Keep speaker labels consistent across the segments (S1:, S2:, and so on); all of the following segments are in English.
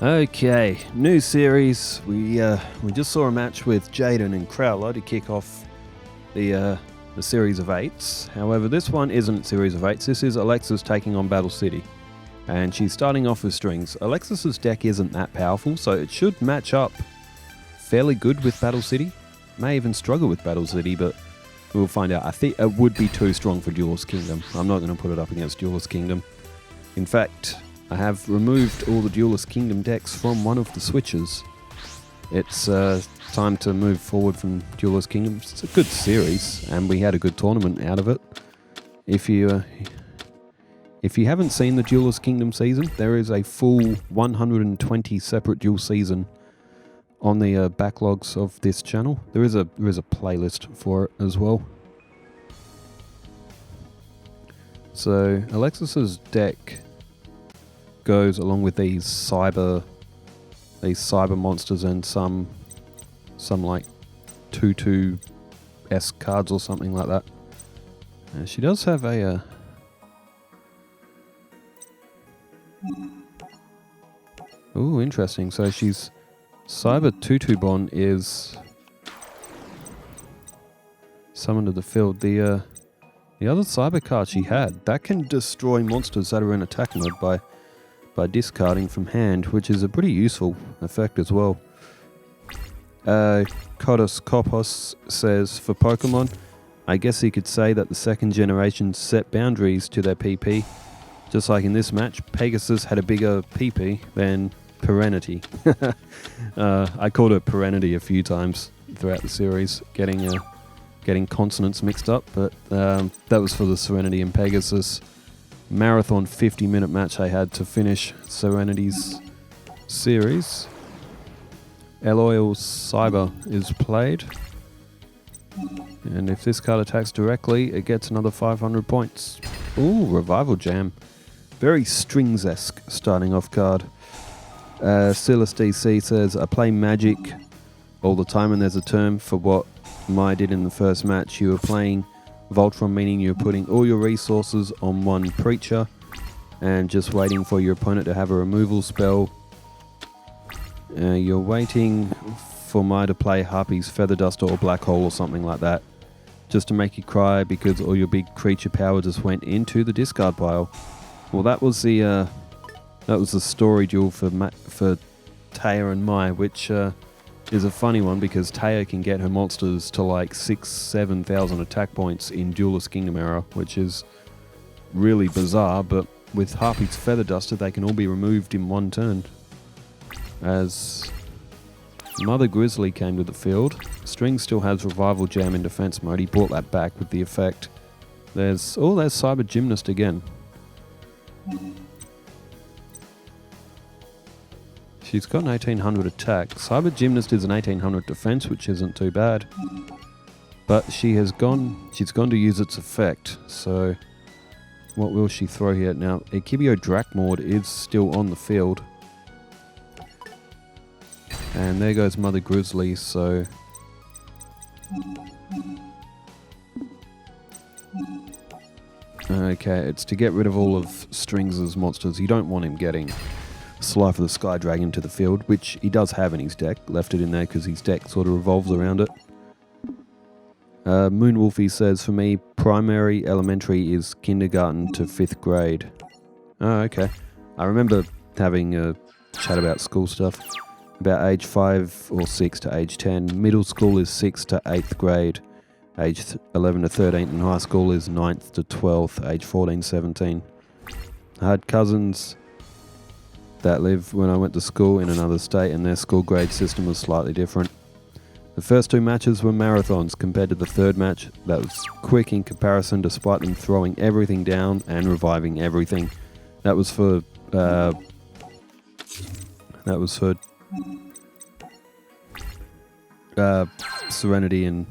S1: Okay, new series. We just saw a match with Jaden and Crowler to kick off the series of 8s. However, this one isn't series of 8s. This is Alexis taking on Battle City, and she's starting off with strings. Alexis's deck isn't that powerful, so it should match up fairly good with Battle City. May even struggle with Battle City, but we'll find out. I think it would be too strong for Duelist Kingdom. I'm not going to put it up against Duelist Kingdom. In fact, I have removed all the Duelist Kingdom decks from one of the switches. It's time to move forward from Duelist Kingdom. It's a good series, and we had a good tournament out of it. If you haven't seen the Duelist Kingdom season, there is a full 120 separate duel season on the backlogs of this channel. There is a playlist for it as well. So Alexis's deck goes along with these cyber monsters and some like 2/2 cards or something like that. She does have a ooh, interesting. So she's cyber 2/2 bond is summoned to the field. The other cyber card she had that can destroy monsters that are in attack mode by discarding from hand, which is a pretty useful effect as well. Kodos Kopos says, for Pokemon, I guess you could say that the second generation set boundaries to their PP. Just like in this match, Pegasus had a bigger PP than Perenity. I called it Perenity a few times throughout the series, getting consonants mixed up, but that was for the Serenity and Pegasus marathon 50-minute match I had to finish Serenity's series. Eloyal's Cyber is played, and if this card attacks directly, it gets another 500 points. Ooh, Revival Jam. Very Strings-esque starting off card. Silas DC says, I play Magic all the time, and there's a term for what Mai did in the first match. You were playing Voltron, meaning you're putting all your resources on one Preacher and just waiting for your opponent to have a removal spell. You're waiting for Mai to play Harpy's Feather Duster or Black Hole or something like that, just to make you cry because all your big creature power just went into the discard pile. Well, that was the story duel for Taya and Mai, which is a funny one because Taya can get her monsters to like 6,000-7,000 attack points in Duelist Kingdom era, which is really bizarre, but with Harpy's Feather Duster they can all be removed in one turn. As Mother Grizzly came to the field, String still has Revival Jam in defense mode. He brought that back with the effect. There's Cyber Gymnast again. She's got an 1800 attack. Cyber Gymnast is an 1800 defense, which isn't too bad. But she's gone to use its effect. So what will she throw here? Now, Yugioh Drakmord is still on the field. And there goes Mother Grizzly, so okay, it's to get rid of all of Strings' monsters. You don't want him getting Slife of the Sky Dragon to the field, which he does have in his deck. Left it in there because his deck sort of revolves around it. Moonwolfie says, for me, primary elementary is kindergarten to 5th grade. Oh, okay. I remember having a chat about school stuff. About age 5 or 6 to age 10. Middle school is 6th to 8th grade. Age 11 to 13th. And high school is 9th to 12th. Age 14, 17. I had cousins that lived when I went to school in another state, and their school grade system was slightly different. The first 2 matches were marathons compared to the third match. That was quick in comparison, despite them throwing everything down and reviving everything. That was for Serenity and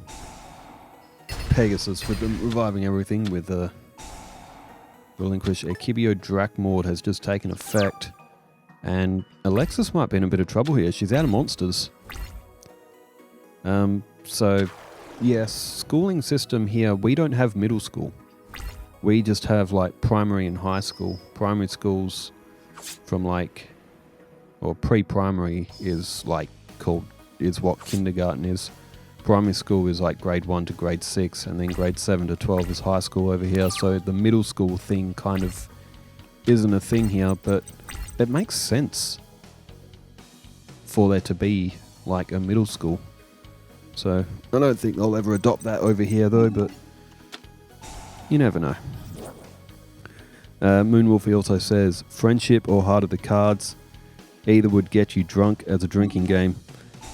S1: Pegasus, with them reviving everything with Relinquish. Yugioh Drakmord has just taken effect, and Alexis might be in a bit of trouble here. She's out of monsters. So, yes, schooling system here, we don't have middle school. We just have like primary and high school. Primary schools from like or pre-primary is like is what kindergarten is. Primary school is like grade 1 to grade 6, and then grade 7 to 12 is high school over here. So the middle school thing kind of isn't a thing here, but it makes sense for there to be like a middle school. So I don't think they'll ever adopt that over here though, but you never know. Moonwolfie also says, friendship or Heart of the Cards, either would get you drunk as a drinking game.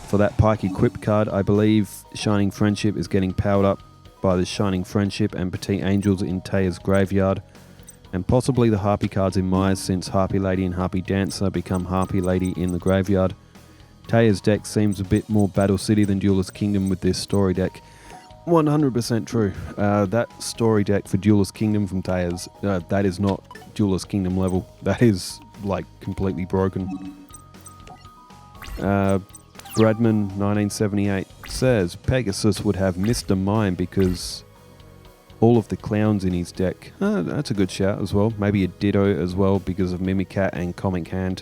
S1: For that Pike equipped card, I believe Shining Friendship is getting powered up by the Shining Friendship and Petite Angels in Taya's graveyard, and possibly the Harpy cards in Maya's, since Harpy Lady and Harpy Dancer become Harpy Lady in the graveyard. Taya's deck seems a bit more Battle City than Duelist Kingdom with this story deck. 100% true. That story deck for Duelist Kingdom from Taya's, that is not Duelist Kingdom level. That is like completely broken. Bradman 1978 says Pegasus would have Mr. Mime because all of the clowns in his deck. That's a good shout as well. Maybe a Ditto as well because of Mimicat and Comic Hand.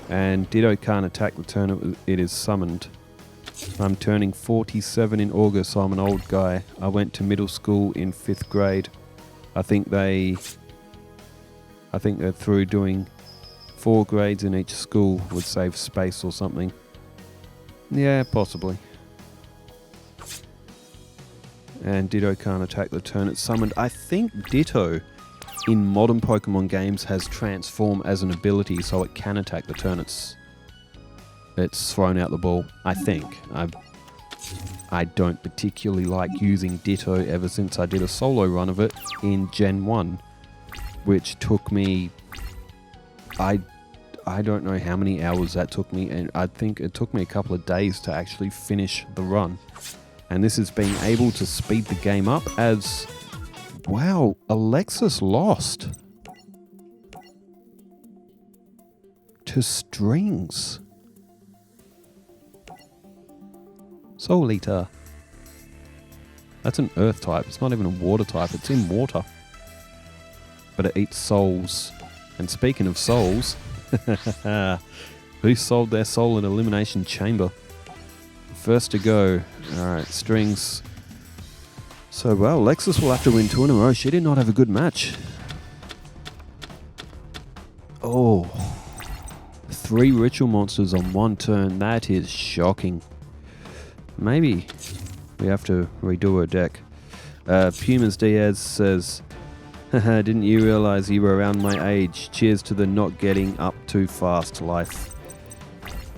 S1: And Ditto can't attack the turn it is summoned. I'm turning 47 in August, so I'm an old guy. I went to middle school in 5th grade. I think they're through doing 4 grades in each school would save space or something. Yeah, possibly. And Ditto can't attack the turn it's summoned. I think Ditto in modern Pokemon games has transformed as an ability so it can attack the turn it's thrown out the ball. I think. I don't particularly like using Ditto ever since I did a solo run of it in Gen 1, which took me... I don't know how many hours that took me, and I think it took me a couple of days to actually finish the run. And this is being able to speed the game up as... Wow, Alexis lost to Strings. Soul Eater. That's an earth type. It's not even a water type. It's in water. But it eats souls. And speaking of souls... Who sold their soul in Elimination Chamber? First to go. Alright, Strings. So, well, Alexis will have to win 2 in a row. She did not have a good match. Oh. 3 ritual monsters on 1 turn. That is shocking. Maybe we have to redo her deck. Pumas Diaz says... Haha, didn't you realize you were around my age? Cheers to the not getting up too fast life.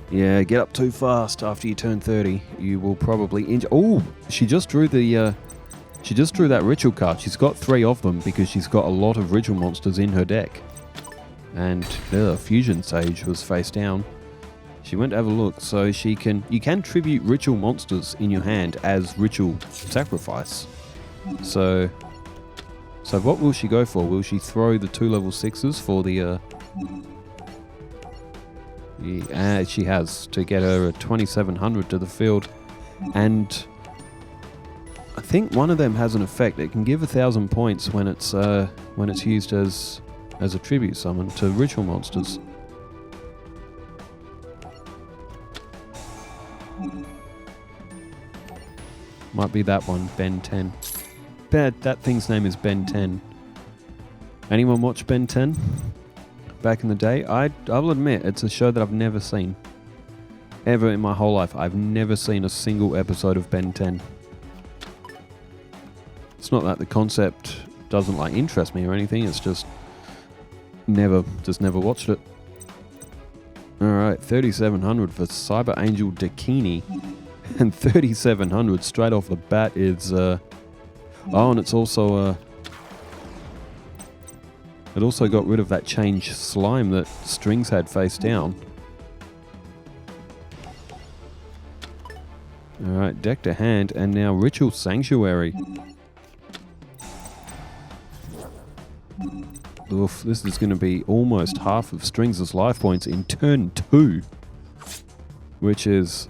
S1: Yeah, get up too fast after you turn 30. You will probably injure... Oh, she just drew the... She just drew that ritual card. She's got 3 of them because she's got a lot of ritual monsters in her deck. And Fusion Sage was face down. She went to have a look. So she can... You can tribute ritual monsters in your hand as ritual sacrifice. So what will she go for? Will she throw the 2 level 6s for the... Yeah, she has to get her a 2700 to the field. And I think one of them has an effect. It can give 1,000 points when it's used as a tribute summon to ritual monsters. Might be that one, Ben 10. That thing's name is Ben 10. Anyone watch Ben 10? Back in the day? I'll admit, it's a show that I've never seen. Ever in my whole life, I've never seen a single episode of Ben 10. It's not that the concept doesn't like interest me or anything, it's just never watched it. Alright, 3,700 for Cyber Angel Dakini. And 3,700 straight off the bat is... Oh, and it's also... It also got rid of that change slime that Strings had face down. Alright, deck to hand, and now Ritual Sanctuary. Oof, this is going to be almost half of Strings' life points in turn 2. Which is...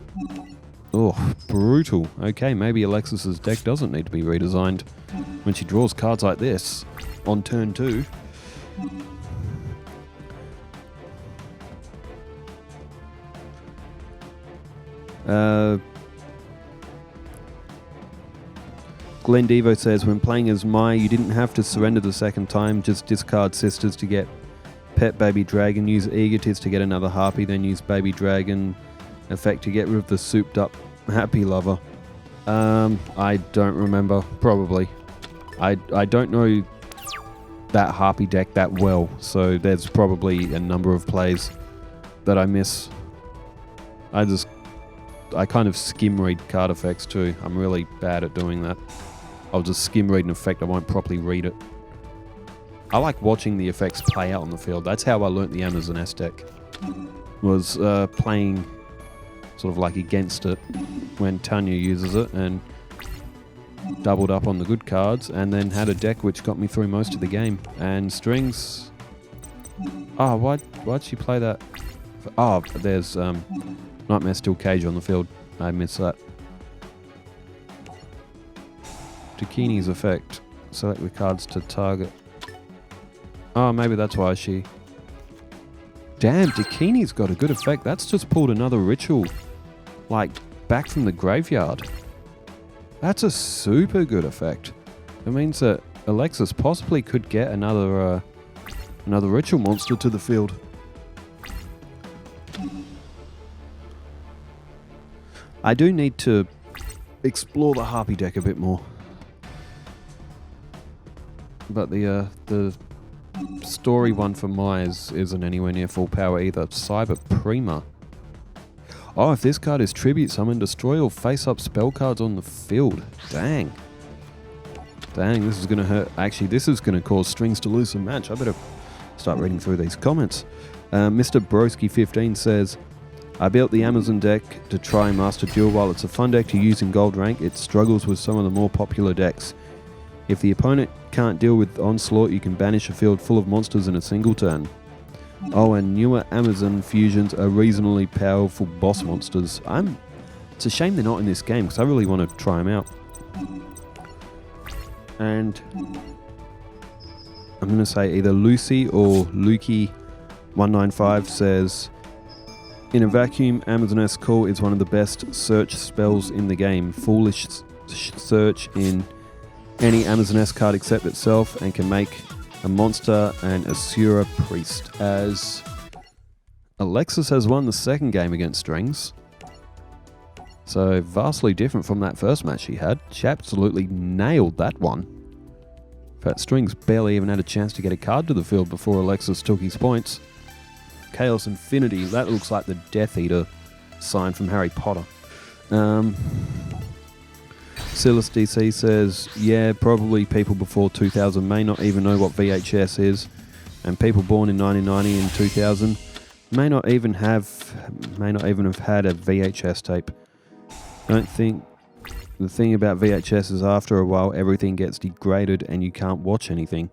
S1: Oh, brutal. Okay, maybe Alexis's deck doesn't need to be redesigned when she draws cards like this on turn 2. Glenn Devo says, when playing as Mai, you didn't have to surrender the second time, just discard Sisters to get Pet Baby Dragon, use Egotist to get another Harpy, then use Baby Dragon effect to get rid of the souped up Happy Lover. I don't remember, probably. I don't know that Harpy deck that well, so there's probably a number of plays that I miss. I kind of skim read card effects too. I'm really bad at doing that. I'll just skim read an effect, I won't properly read it. I like watching the effects play out on the field. That's how I learnt the Amazon S deck. Was playing sort of like against it when Tanya uses it and doubled up on the good cards and then had a deck which got me through most of the game. And Strings... Oh, why'd she play that? Oh, there's Nightmare Steel Cage on the field. I missed that. Dakini's effect. Select the cards to target. Oh, maybe that's why she... Damn, Dakini's got a good effect. That's just pulled another ritual. Like, back from the graveyard. That's a super good effect. It means that Alexis possibly could get another ritual monster to the field. I do need to explore the Harpy deck a bit more. But the story one for Myers isn't anywhere near full power either. Cyber Prima. Oh, if this card is tribute, summon, destroy or face up spell cards on the field. Dang. Dang, this is going to hurt. Actually, this is going to cause Strings to lose some match. I better start reading through these comments. Mr. Broski15 says, I built the Amazon deck to try Master Duel. While it's a fun deck to use in gold rank, it struggles with some of the more popular decks. If the opponent can't deal with Onslaught, you can banish a field full of monsters in a single turn. Oh, and newer Amazon fusions are reasonably powerful boss monsters. It's a shame they're not in this game, because I really want to try them out. And I'm going to say either Lucy or Lukey195 says, in a vacuum, Amazon S Call is one of the best search spells in the game. Foolish search in any Amazon S card except itself and can make a monster and Asura Priest. As Alexis has won the second game against Strings. So vastly different from that first match she had. She absolutely nailed that one. In fact, Strings barely even had a chance to get a card to the field before Alexis took his points. Chaos Infinity, that looks like the Death Eater sign from Harry Potter. Silas DC says, yeah, probably people before 2000 may not even know what VHS is, and people born in 1990 and 2000 may not even have had a VHS tape. Don't think the thing about VHS is after a while everything gets degraded and you can't watch anything.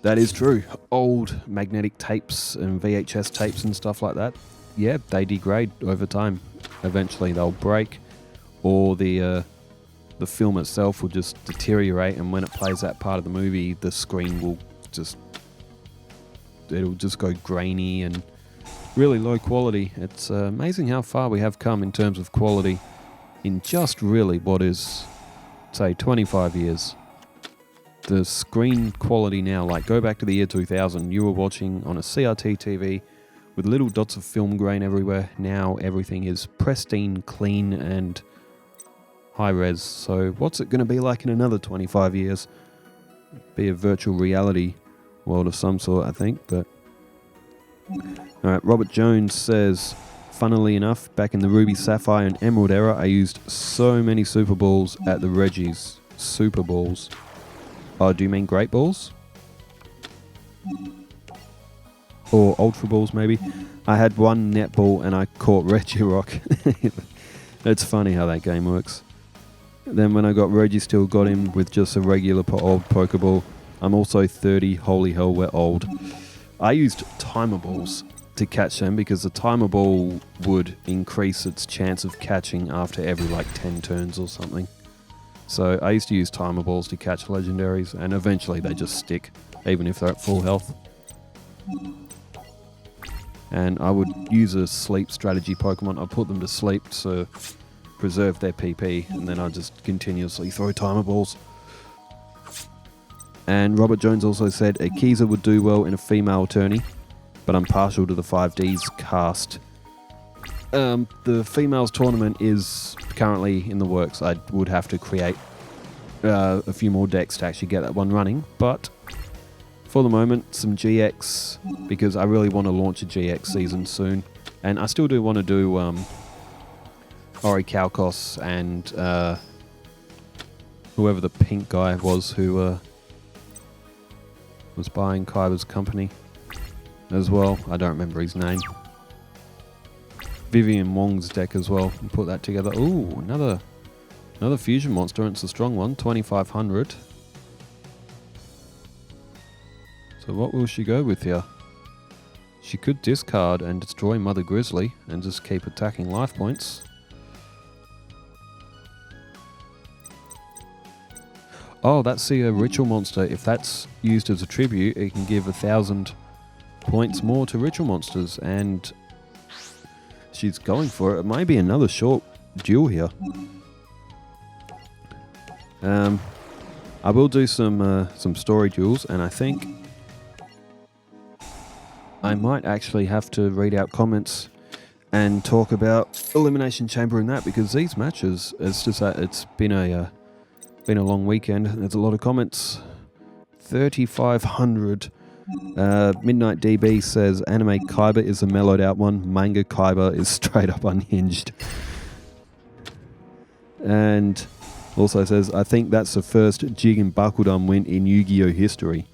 S1: That is true. Old magnetic tapes and VHS tapes and stuff like that, yeah, they degrade over time. Eventually they'll break, or the film itself will just deteriorate, and when it plays that part of the movie, the screen will it'll just go grainy and really low quality. It's amazing how far we have come in terms of quality in just really what is, say, 25 years. The screen quality now, like go back to the year 2000, you were watching on a CRT TV with little dots of film grain everywhere. Now everything is pristine, clean, and high res. So what's it going to be like in another 25 years? Be a virtual reality world of some sort, I think. But alright, Robert Jones says, funnily enough, back in the Ruby, Sapphire and Emerald era, I used so many Super Balls at the Reggie's. Super Balls. Oh, do you mean Great Balls? Or Ultra Balls, maybe? I had one netball and I caught Regirock. It's funny how that game works. Then when I got Reggie, still got him with just a regular old Pokeball. I'm also 30. Holy hell, we're old. I used Timer Balls to catch them because the Timer Ball would increase its chance of catching after every like 10 turns or something. So I used to use Timer Balls to catch legendaries, and eventually they just stick, even if they're at full health. And I would use a sleep strategy Pokemon. I'd put them to sleep, so preserve their PP, and then I just continuously throw timer balls. And Robert Jones also said, Akiza would do well in a female tourney, but I'm partial to the 5Ds cast. The females tournament is currently in the works. I would have to create a few more decks to actually get that one running, but for the moment, some GX, because I really want to launch a GX season soon. And I still do want to do Ori Kalkos and whoever the pink guy was who was buying Kaiba's company as well. I don't remember his name. Vivian Wong's deck as well, and put that together. Ooh, another fusion monster, and it's a strong one, 2500. So what will she go with here? She could discard and destroy Mother Grizzly and just keep attacking life points. Oh, that's the ritual monster. If that's used as a tribute, it can give 1,000 points more to ritual monsters, and she's going for it. It might be another short duel here. I will do some story duels, and I think I might actually have to read out comments and talk about Elimination Chamber in that, because these matches, it's just that it's been a long weekend. There's a lot of comments. 3,500. Midnight DB says anime Kaiba is a mellowed out one. Manga Kaiba is straight up unhinged. And also says, I think that's the first Jigen Bakudan win in Yu-Gi-Oh history.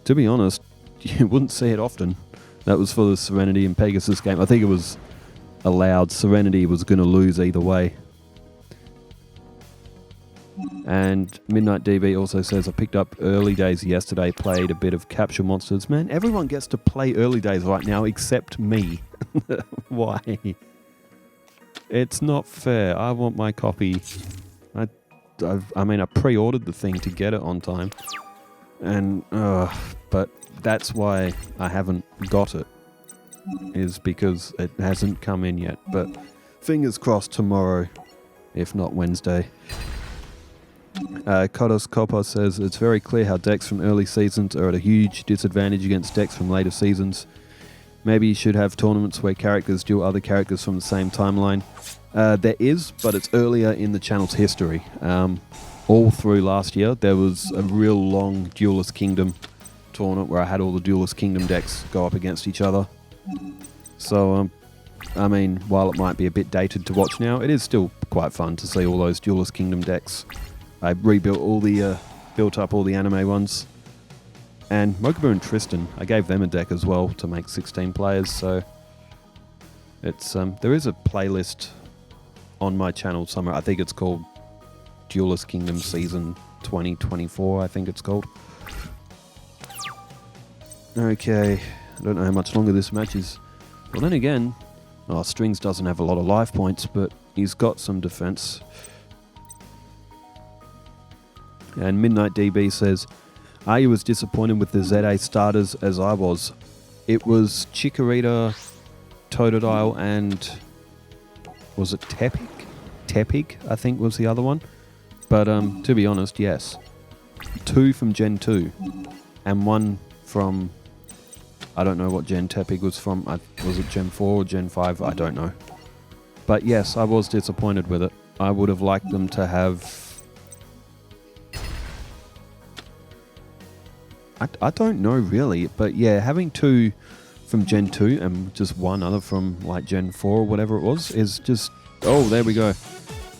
S1: To be honest, you wouldn't see it often. That was for the Serenity and Pegasus game. I think it was allowed. Serenity was going to lose either way. And Midnight DB also says, I picked up Early Days yesterday, played a bit of Capture Monsters. Man, everyone gets to play Early Days right now except me. Why? It's not fair. I want my copy. I mean, I pre-ordered the thing to get it on time. And, but that's why I haven't got it, is because it hasn't come in yet. But fingers crossed tomorrow, if not Wednesday. Kodos Kopos says, it's very clear how decks from early seasons are at a huge disadvantage against decks from later seasons. Maybe you should have tournaments where characters duel other characters from the same timeline. There is, but it's earlier in the channel's history. All through last year, there was a real long Duelist Kingdom tournament where I had all the Duelist Kingdom decks go up against each other. So, I mean, while it might be a bit dated to watch now, it is still quite fun to see all those Duelist Kingdom decks. I rebuilt all the, built up all the anime ones. And Mokubu and Tristan, I gave them a deck as well to make 16 players, so it's there is a playlist on my channel somewhere. I think it's called Duelist Kingdom Season 2024, I think it's called. Okay, I don't know how much longer this match is. Well, then again, Strings doesn't have a lot of life points, but he's got some defense. And Midnight DB says, are you as disappointed with the ZA starters as I was? It was Chikorita, Totodile, and was it Tepig? Tepig, I think was the other one. But to be honest, yes. 2 from Gen 2 and 1 from, I don't know what Gen Tepig was from. Was it Gen 4 or Gen 5? I don't know. But yes, I was disappointed with it. I would have liked them to have... I don't know really, but yeah, having 2 from Gen 2 and just 1 other from like Gen 4 or whatever it was is just... Oh, there we go.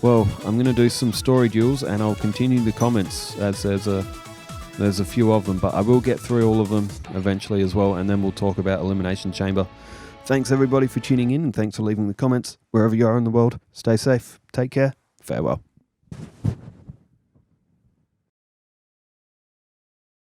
S1: Well, I'm going to do some story duels and I'll continue the comments as there's a few of them, but I will get through all of them eventually as well, and then we'll talk about Elimination Chamber. Thanks everybody for tuning in, and thanks for leaving the comments. Wherever you are in the world, stay safe, take care, farewell.